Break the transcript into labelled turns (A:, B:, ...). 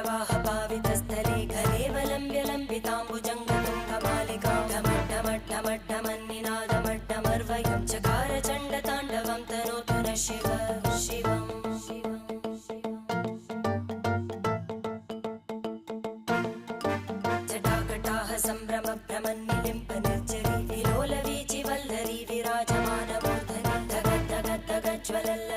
A: जटाटवीगलज्जलप्रवाहपावितस्थले घलेवलम्ब्य लम्बिताम्बुजङ्गतुङ्गमालिकां ढमड्ढमड्ढमड्ढमन्निनादमड्ढमर्वयं चकार चण्डताण्डवं तनोतु नः शिव शिवम् जटाकटाः सम्भ्रमभ्रमन्निलिम्प निर्जरी विलोलवीचि वल्लरी विराजमानमूर्धनि धगद्धगद्धगज्ज्वलल्ल